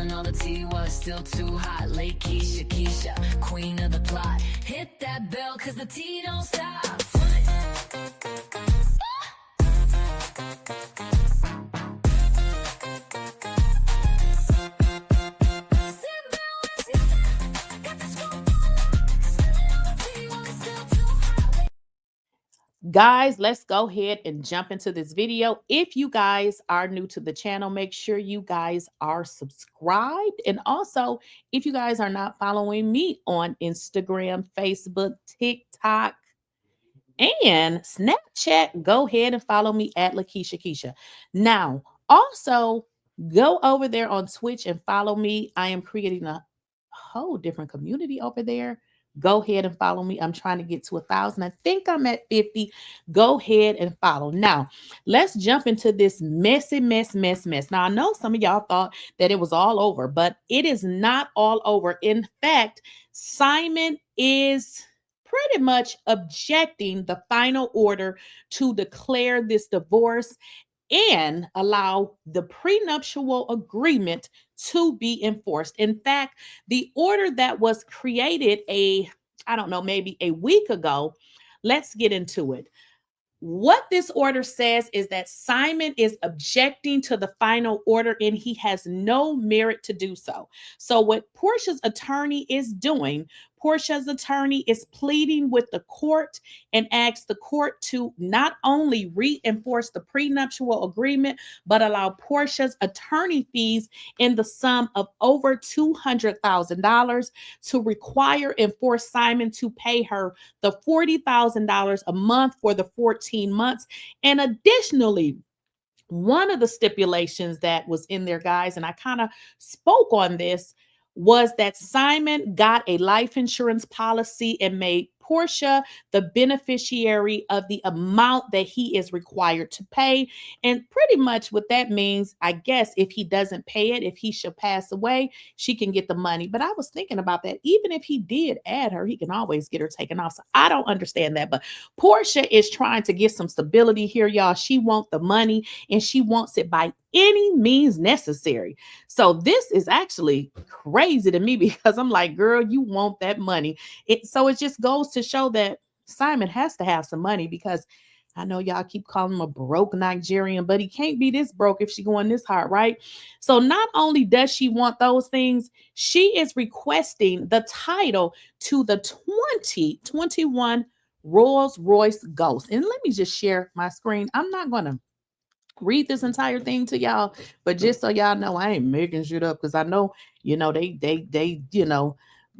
spilling all the tea was still too hot. Lakeysha Keysha, queen of the plot. Hit that bell, cause the tea don't stop. Guys, let's go ahead and jump into this video. If you guys are new to the channel, make sure you guys are subscribed. And also, if you guys are not following me on Instagram, Facebook, TikTok, and Snapchat, go ahead and follow me at Lakeysha Keysha. Now, also go over there on Twitch and follow me. I am creating a whole different community over there. Go ahead and follow me. I'm trying to get to 1,000. I think I'm at 50. Go ahead and follow. Now, let's jump into this messy mess. Now, I know some of y'all thought that it was all over, but it is not all over. In fact, Simon is pretty much objecting the final order to declare this divorce and allow the prenuptial agreement to be enforced. In fact, the order that was created maybe a week ago, let's get into it. What this order says is that Simon is objecting to the final order and he has no merit to do so. So what Porsha's attorney is doing, Porsha's attorney is pleading with the court and asks the court to not only reinforce the prenuptial agreement, but allow Porsha's attorney fees in the sum of over $200,000 to require and force Simon to pay her the $40,000 a month for the 14 months. And additionally, one of the stipulations that was in there, guys, and I kind of spoke on this, was that Simon got a life insurance policy and made Porsha the beneficiary of the amount that he is required to pay. And pretty much what that means, I guess, if he doesn't pay it, if he should pass away, she can get the money. But I was thinking about that. Even if he did add her, he can always get her taken off. So I don't understand that. But Porsha is trying to get some stability here, y'all. She wants the money and she wants it by any means necessary. So this is actually crazy to me because I'm like, girl, you want that money. So it just goes to show that Simon has to have some money, because I know y'all keep calling him a broke Nigerian, but he can't be this broke if she's going this hard, right? So not only does she want those things, she is requesting the title to the 2021 Rolls-Royce Ghost. And let me just share my screen. I'm not going to read this entire thing to y'all, but just so y'all know, I ain't making shit up, because I know, they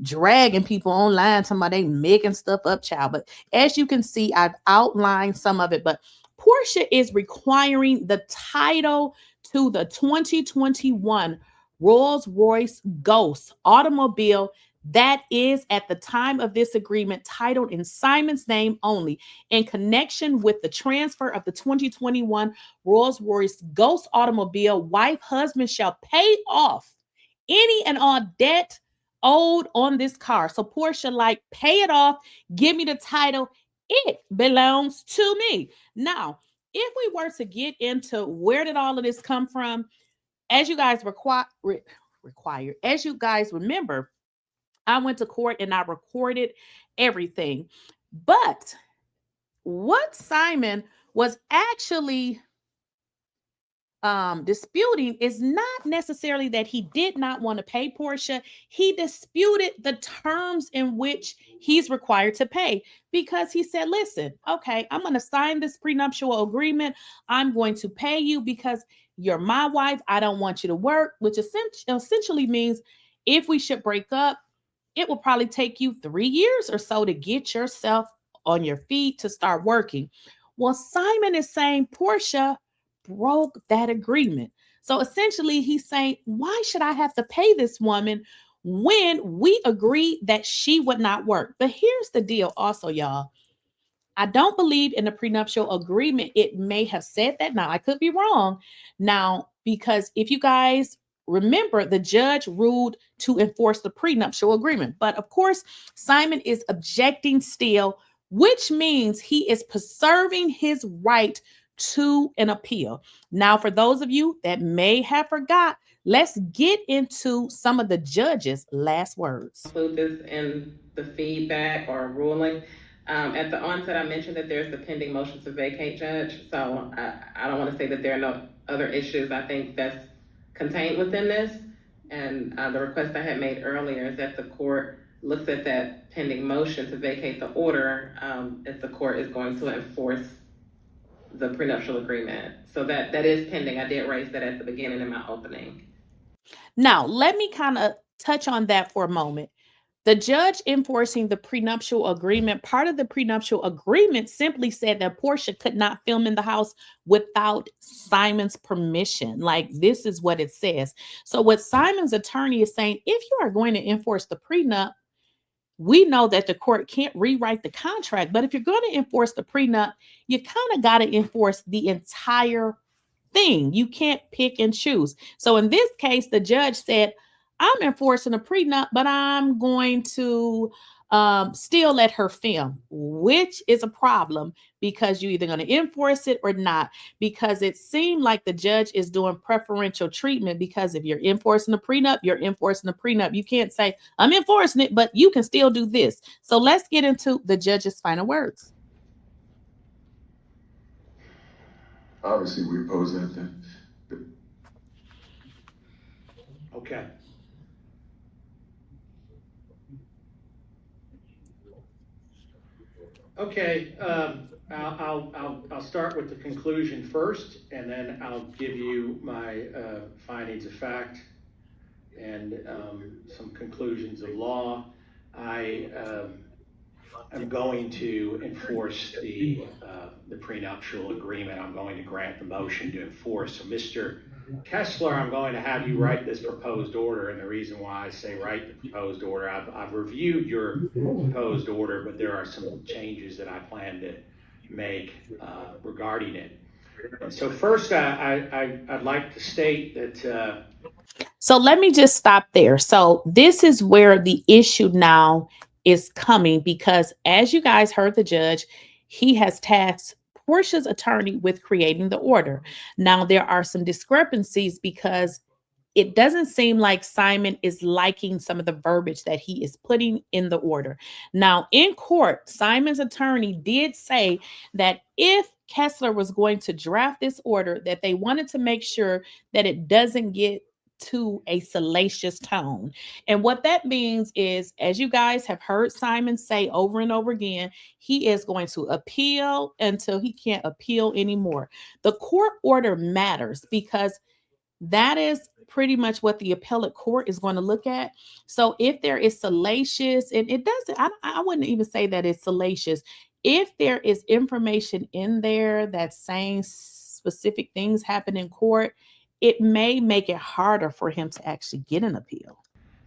dragging people online, talking about they making stuff up, child. But as you can see, I've outlined some of it. But Porsha is requiring the title to the 2021 Rolls-Royce Ghost automobile that is, at the time of this agreement, titled in Simon's name only, in connection with the transfer of the 2021 Rolls-Royce Ghost automobile. Wife, husband shall pay off any and all debt owed on this car. So Porsha, like, pay it off, give me the title, it belongs to me. Now, if we were to get into where did all of this come from, as you guys as you guys remember, I went to court and I recorded everything. But what Simon was actually disputing is not necessarily that he did not want to pay Porsha. He disputed the terms in which he's required to pay, because he said, listen, okay, I'm going to sign this prenuptial agreement. I'm going to pay you because you're my wife. I don't want you to work, which essentially means if we should break up, it will probably take you 3 years or so to get yourself on your feet to start working. Well, Simon is saying Porsha broke that agreement. So essentially he's saying, why should I have to pay this woman when we agreed that she would not work? But here's the deal also, y'all. I don't believe in the prenuptial agreement. It may have said that. Now, I could be wrong. Now, because if you guys remember, the judge ruled to enforce the prenuptial agreement. But of course, Simon is objecting still, which means he is preserving his right to an appeal. Now, for those of you that may have forgot, Let's get into some of the judge's last words. Include this in the feedback or ruling. At the onset, I mentioned that there's the pending motion to vacate, Judge. So I don't want to say that there are no other issues. I think that's contained within this. And the request I had made earlier is that the court looks at that pending motion to vacate the order if the court is going to enforce the prenuptial agreement. So that is pending. I did raise that at the beginning in my opening. Now, let me kind of touch on that for a moment. The judge enforcing the prenuptial agreement, part of the prenuptial agreement simply said that Porsha could not film in the house without Simon's permission. Like, this is what it says. So what Simon's attorney is saying, if you are going to enforce the prenup, we know that the court can't rewrite the contract, but if you're going to enforce the prenup, you kind of got to enforce the entire thing. You can't pick and choose. So in this case, the judge said, I'm enforcing a prenup, but I'm going to still let her film, which is a problem because you're either going to enforce it or not, because it seemed like the judge is doing preferential treatment, because if you're enforcing a prenup, you're enforcing a prenup. You can't say, I'm enforcing it, but you can still do this. So let's get into the judge's final words. Obviously, we oppose that then. Okay. Okay, I'll start with the conclusion first, and then I'll give you my findings of fact and some conclusions of law. I am going to enforce the prenuptial agreement. I'm going to grant the motion to enforce. So, Mr. Kessler, I'm going to have you write this proposed order, and the reason why I say write the proposed order, I've reviewed your proposed order, but there are some changes that I plan to make regarding it. And so first, I'd like to state that... So let me just stop there. So this is where the issue now is coming, because as you guys heard the judge, he has tasked Porsha's attorney with creating the order. Now, there are some discrepancies because it doesn't seem like Simon is liking some of the verbiage that he is putting in the order. Now, in court, Simon's attorney did say that if Kessler was going to draft this order, that they wanted to make sure that it doesn't get to a salacious tone. And what that means is, as you guys have heard Simon say over and over again, he is going to appeal until he can't appeal anymore. The court order matters because that is pretty much what the appellate court is going to look at. So if there is salacious, and it doesn't, I wouldn't even say that it's salacious. If there is information in there that's saying specific things happen in court, it may make it harder for him to actually get an appeal.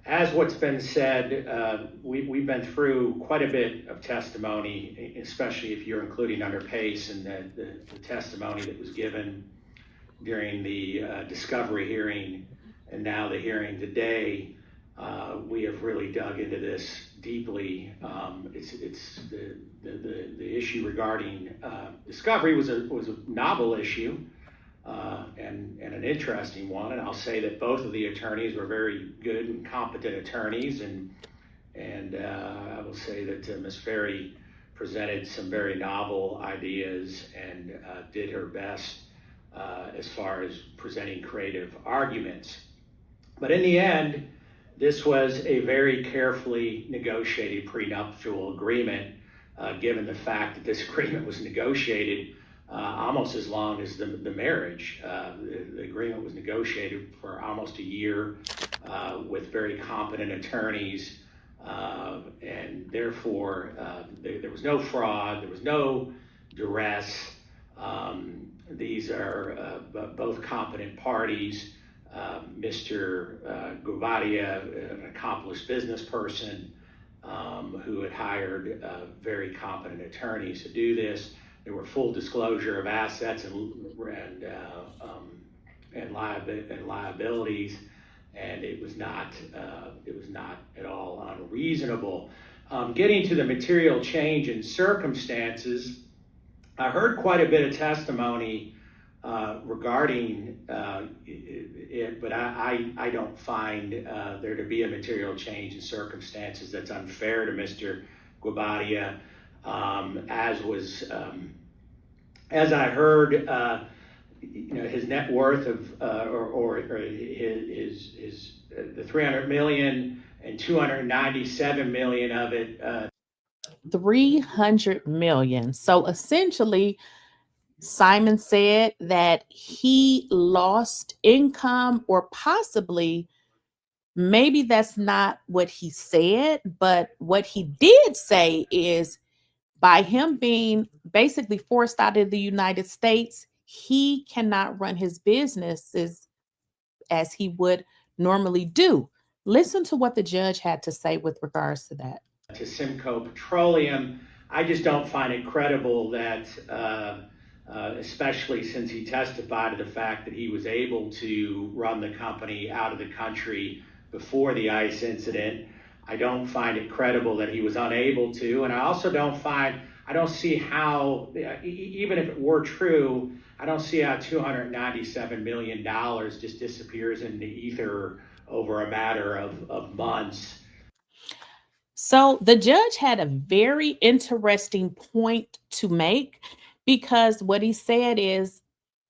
As what's been said, we've been through quite a bit of testimony, especially if you're including under PACE and the testimony that was given during the discovery hearing and now the hearing today. We have really dug into this deeply. It's the issue regarding discovery was a novel issue. And an interesting one, and I'll say that both of the attorneys were very good and competent attorneys, and I will say that Ms. Ferry presented some very novel ideas and did her best as far as presenting creative arguments. But in the end, this was a very carefully negotiated prenuptial agreement, given the fact that this agreement was negotiated almost as long as the marriage. The agreement was negotiated for almost a year with very competent attorneys, and therefore there was no fraud, there was no duress. These are both competent parties. Mr. 𝐬𝐝𝐫𝐽𝐝, an accomplished business person who had hired very competent attorneys to do this. There were full disclosure of assets and liabilities, and it was not at all unreasonable. Getting to the material change in circumstances, I heard quite a bit of testimony regarding it, but I don't find there to be a material change in circumstances that's unfair to Mr. Guobadia, as I heard, his net worth of or his the 300 million and 297 million of it. 300 million. So essentially, Simon said that he lost income, or possibly, maybe that's not what he said, but what he did say is by him being basically forced out of the United States, he cannot run his businesses as he would normally do. Listen to what the judge had to say with regards to that. To Simcoe Petroleum, I just don't find it credible that, especially since he testified to the fact that he was able to run the company out of the country before the ICE incident. I don't find it credible that he was unable to, and I also don't see how, even if it were true, I don't see how $297 million just disappears in the ether over a matter of months. So the judge had a very interesting point to make, because what he said is,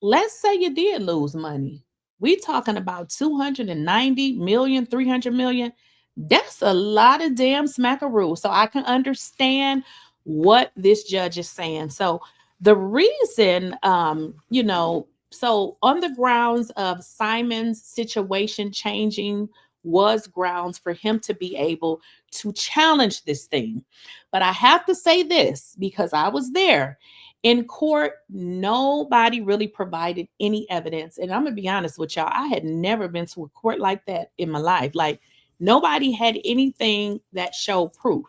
let's say you did lose money. We talking about 290 million, 300 million. That's a lot of damn smackaroo. So I can understand what this judge is saying. So the reason, so on the grounds of Simon's situation changing was grounds for him to be able to challenge this thing. But I have to say this, because I was there. In court, nobody really provided any evidence. And I'm going to be honest with y'all, I had never been to a court like that in my life. Like, nobody had anything that showed proof.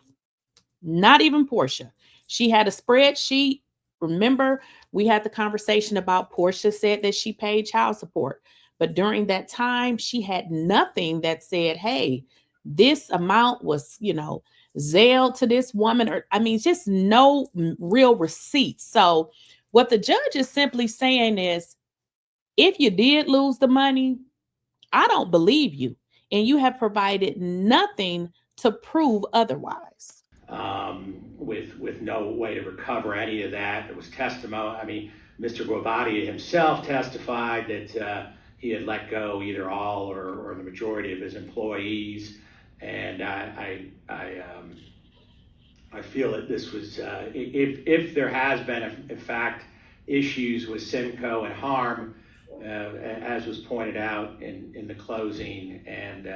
Not even Porsha. She had a spreadsheet. Remember, we had the conversation about Porsha said that she paid child support. But during that time, she had nothing that said, hey, this amount was, Zelle to this woman, or just no real receipts. So what the judge is simply saying is, if you did lose the money, I don't believe you, and you have provided nothing to prove otherwise. With no way to recover any of that. There was testimony. Mr. Guobadia himself testified that he had let go either all or the majority of his employees, and I feel that this was, if there has been, in fact, issues with Simcoe and harm, as was pointed out in the closing and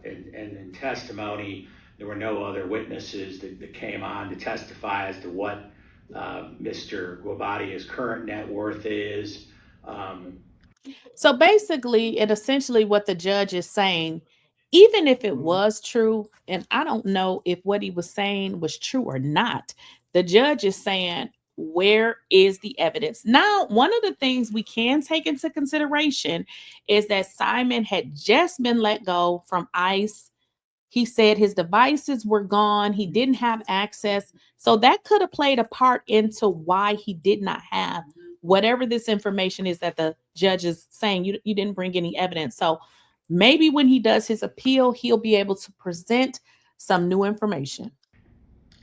in testimony, there were no other witnesses that came on to testify as to what Mr. Guobadia's current net worth is. So basically, and essentially what the judge is saying, even if it was true, and I don't know if what he was saying was true or not, the judge is saying, where is the evidence? Now, one of the things we can take into consideration is that Simon had just been let go from ICE. He said his devices were gone. He didn't have access. So that could have played a part into why he did not have whatever this information is that the judge is saying. You didn't bring any evidence. So maybe when he does his appeal, he'll be able to present some new information.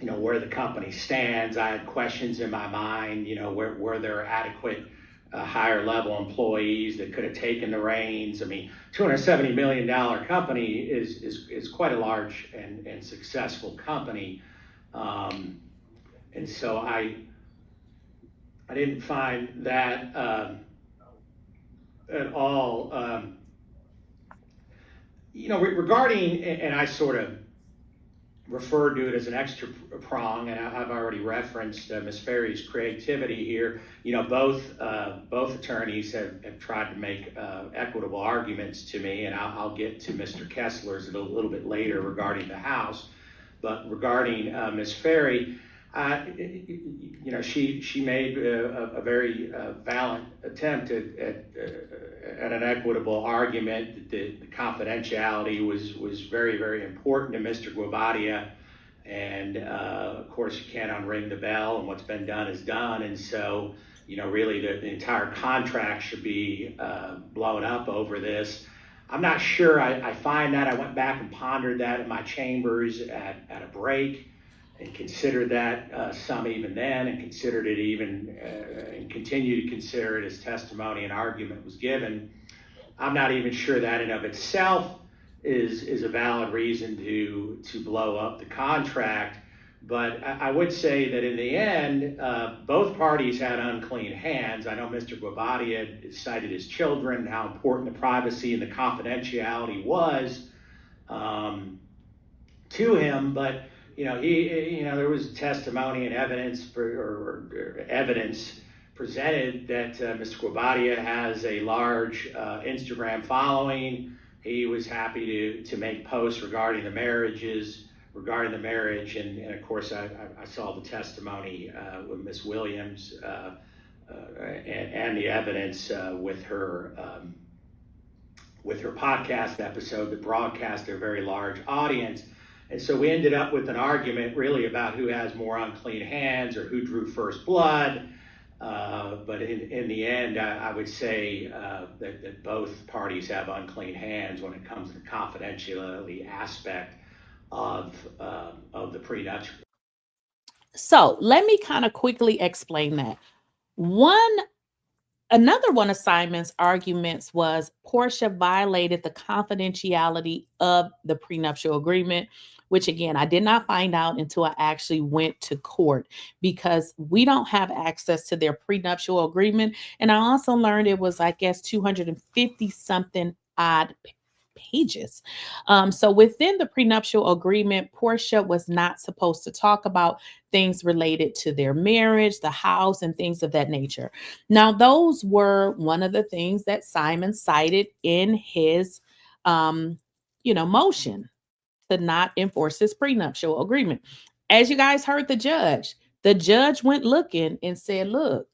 Where the company stands. I had questions in my mind, were there adequate higher level employees that could have taken the reins. $270 million company is quite a large and successful company. And so I didn't find that at all. Regarding, and I sort of referred to it as an extra prong, and I've already referenced Ms. Ferry's creativity here. Both attorneys have tried to make equitable arguments to me, and I'll get to Mr. Kessler's a little bit later regarding the house. But regarding Ms. Ferry, she made a very valiant attempt at an equitable argument. The confidentiality was very, very important to Mr. Guobadia, and of course you can't unring the bell, and what's been done is done. And so, really the entire contract should be blown up over this. I'm not sure I find that. I went back and pondered that in my chambers at a break and considered that some even then, and considered it even and continue to consider it as testimony and argument was given. I'm not even sure that in of itself is a valid reason to blow up the contract. But I would say that in the end, both parties had unclean hands. I know Mr. Guobadia cited his children, how important the privacy and the confidentiality was to him. But there was testimony and evidence or evidence presented that Mr. Guobadia has a large Instagram following. He was happy to make posts regarding the marriage, and of course I saw the testimony with Ms. Williams and the evidence with her podcast episode that broadcast to a very large audience. And so we ended up with an argument really about who has more unclean hands or who drew first blood. But in the end, I would say that both parties have unclean hands when it comes to the confidentiality aspect of the prenuptial. So let me kind of quickly explain that. Another one of Simon's arguments was Porsha violated the confidentiality of the prenuptial agreement, which again, I did not find out until I actually went to court because we don't have access to their prenuptial agreement. And I also learned it was, I guess, 250 something odd pages. So within the prenuptial agreement, Porsha was not supposed to talk about things related to their marriage, the house, and things of that nature. Now, those were one of the things that Simon cited in his, motion to not enforce his prenuptial agreement. As you guys heard the judge went looking and said, look,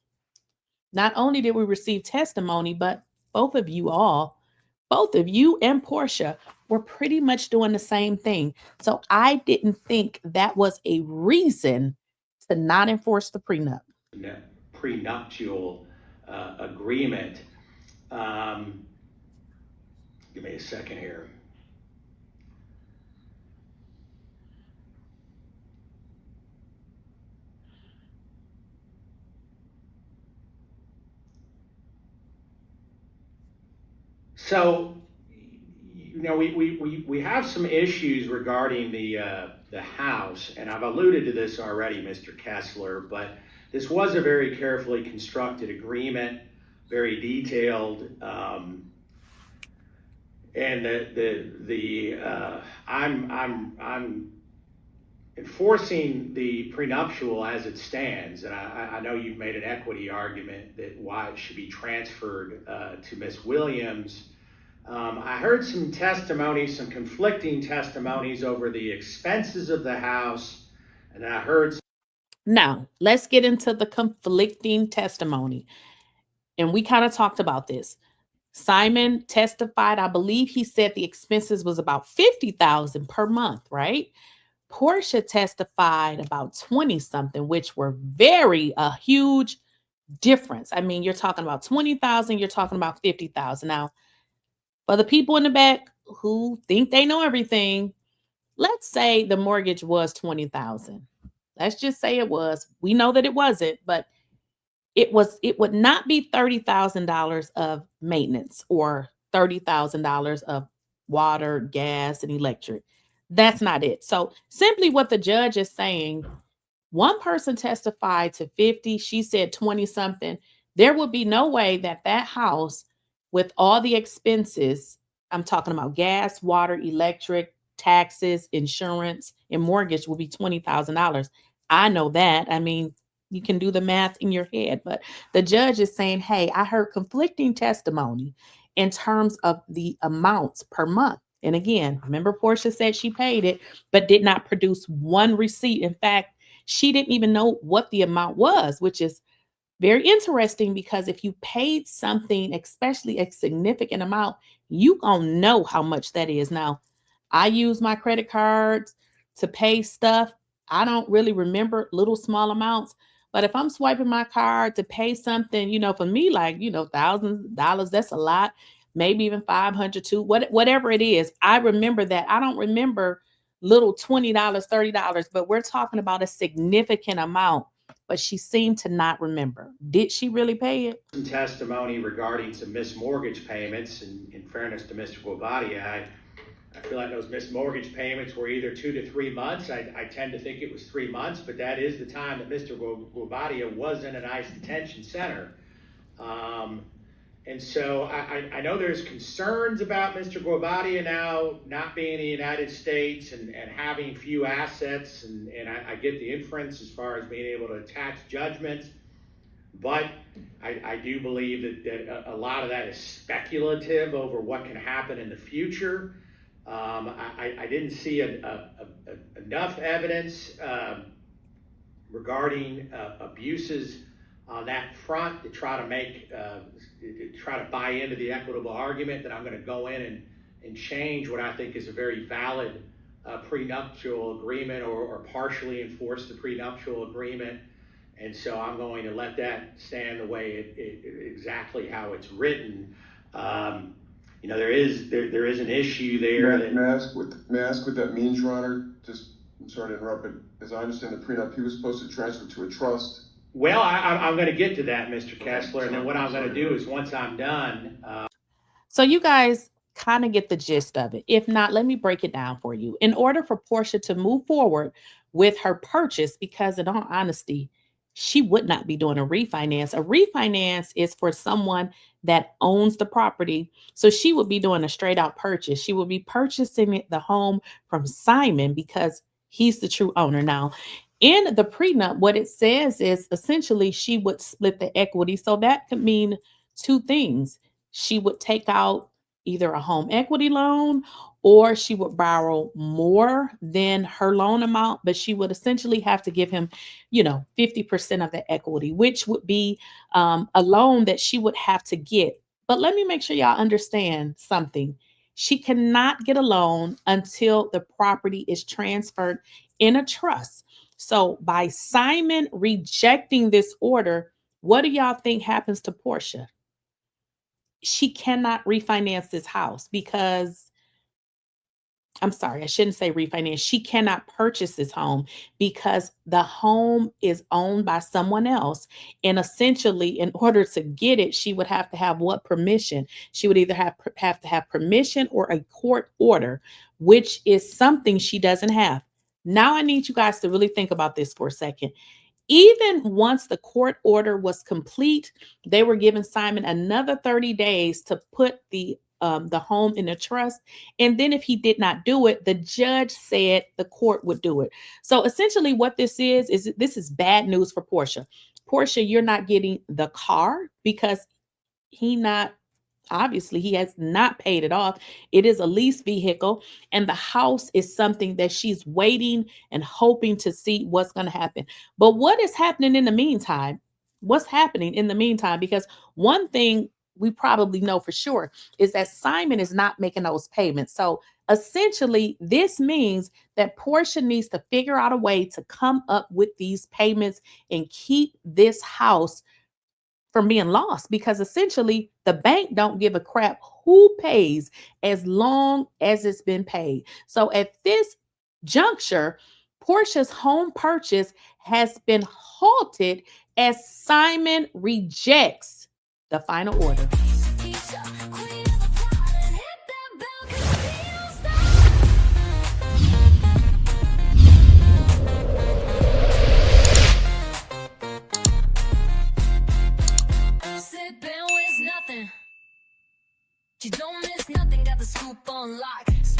not only did we receive testimony, but both of you and Porsha were pretty much doing the same thing. So I didn't think that was a reason to not enforce the prenuptial agreement. Give me a second here. So, we have some issues regarding the house, and I've alluded to this already, Mr. Kessler, but this was a very carefully constructed agreement, very detailed, and I'm enforcing the prenuptial as it stands, and I know you've made an equity argument that why it should be transferred to Ms. Williams. I heard some testimonies, some conflicting testimonies over the expenses of the house, and I heard. Now, let's get into the conflicting testimony. And we kind of talked about this. Simon testified, I believe he said the expenses was about $50,000 per month, right? Porsha testified about 20 something, which were a huge difference. I mean, you're talking about 20,000, you're talking about 50,000. Now, for the people in the back who think they know everything, let's say the mortgage was 20,000. Let's just say it was. We know that it wasn't, but it would not be $30,000 of maintenance or $30,000 of water, gas, and electric. That's not it. So simply what the judge is saying, one person testified to 50, she said 20 something. There would be no way that house with all the expenses, I'm talking about gas, water, electric, taxes, insurance, and mortgage will be $20,000. I know that. I mean, you can do the math in your head, but the judge is saying, hey, I heard conflicting testimony in terms of the amounts per month. And again, remember Porsha said she paid it, but did not produce one receipt. In fact, she didn't even know what the amount was, which is very interesting because if you paid something, especially a significant amount, you gonna know how much that is. Now, I use my credit cards to pay stuff. I don't really remember little small amounts, But if I'm swiping my card to pay something, for me, like, $1,000, that's a lot, maybe even 500 too, whatever it is. I remember that. I don't remember little $20, $30, but we're talking about a significant amount. But she seemed to not remember. Did she really pay it? Some testimony regarding some missed mortgage payments, and in fairness to Mr. Guobadia, I feel like those missed mortgage payments were either 2 to 3 months. I tend to think it was 3 months, but that is the time that Mr. Guobadia was in an ICE detention center. And so I know there's concerns about Mr. Guobadia now not being in the United States and having few assets, and I get the inference as far as being able to attach judgments, but I do believe that a lot of that is speculative over what can happen in the future. I didn't see enough evidence regarding abuses on that front to try to buy into the equitable argument that I'm going to go in and change what I think is a very valid prenuptial agreement or partially enforce the prenuptial agreement. And so I'm going to let that stand the way exactly how it's written. There is an issue there. May I ask what that means, Your Honor? I'm sorry to interrupt, but as I understand the prenup, he was supposed to transfer to a trust. Well, I'm going to get to that, Mr. Kessler, and then what I'm going to do is once I'm done. So you guys kind of get the gist of it. If not, let me break it down for you. In order for Porsha to move forward with her purchase, because in all honesty, she would not be doing a refinance. A refinance is for someone that owns the property. So she would be doing a straight out purchase. She would be purchasing the home from Simon because he's the true owner. Now, in the prenup, what it says is essentially she would split the equity. So that could mean two things. She would take out either a home equity loan or she would borrow more than her loan amount, but she would essentially have to give him, 50% of the equity, which would be a loan that she would have to get. But let me make sure y'all understand something. She cannot get a loan until the property is transferred in a trust. So by Simon rejecting this order, what do y'all think happens to Porsha? She cannot refinance this house because, I'm sorry, I shouldn't say refinance. She cannot purchase this home because the home is owned by someone else. And essentially, in order to get it, she would have to have what permission? She would either have to have permission or a court order, which is something she doesn't have. Now I need you guys to really think about this for a second. Even once the court order was complete, they were giving Simon another 30 days to put the home in a trust. And then if he did not do it, the judge said the court would do it. So essentially what this is bad news for Porsha. Porsha, you're not getting the car because obviously, he has not paid it off. It is a lease vehicle, and the house is something that she's waiting and hoping to see what's going to happen. But what is happening in the meantime? What's happening in the meantime? Because one thing we probably know for sure is that Simon is not making those payments. So essentially, this means that Porsha needs to figure out a way to come up with these payments and keep this house from being lost, because essentially the bank don't give a crap who pays as long as it's been paid. So at this juncture, Porsha's home purchase has been halted as Simon rejects the final order. You don't miss nothing, got the scoop on lock.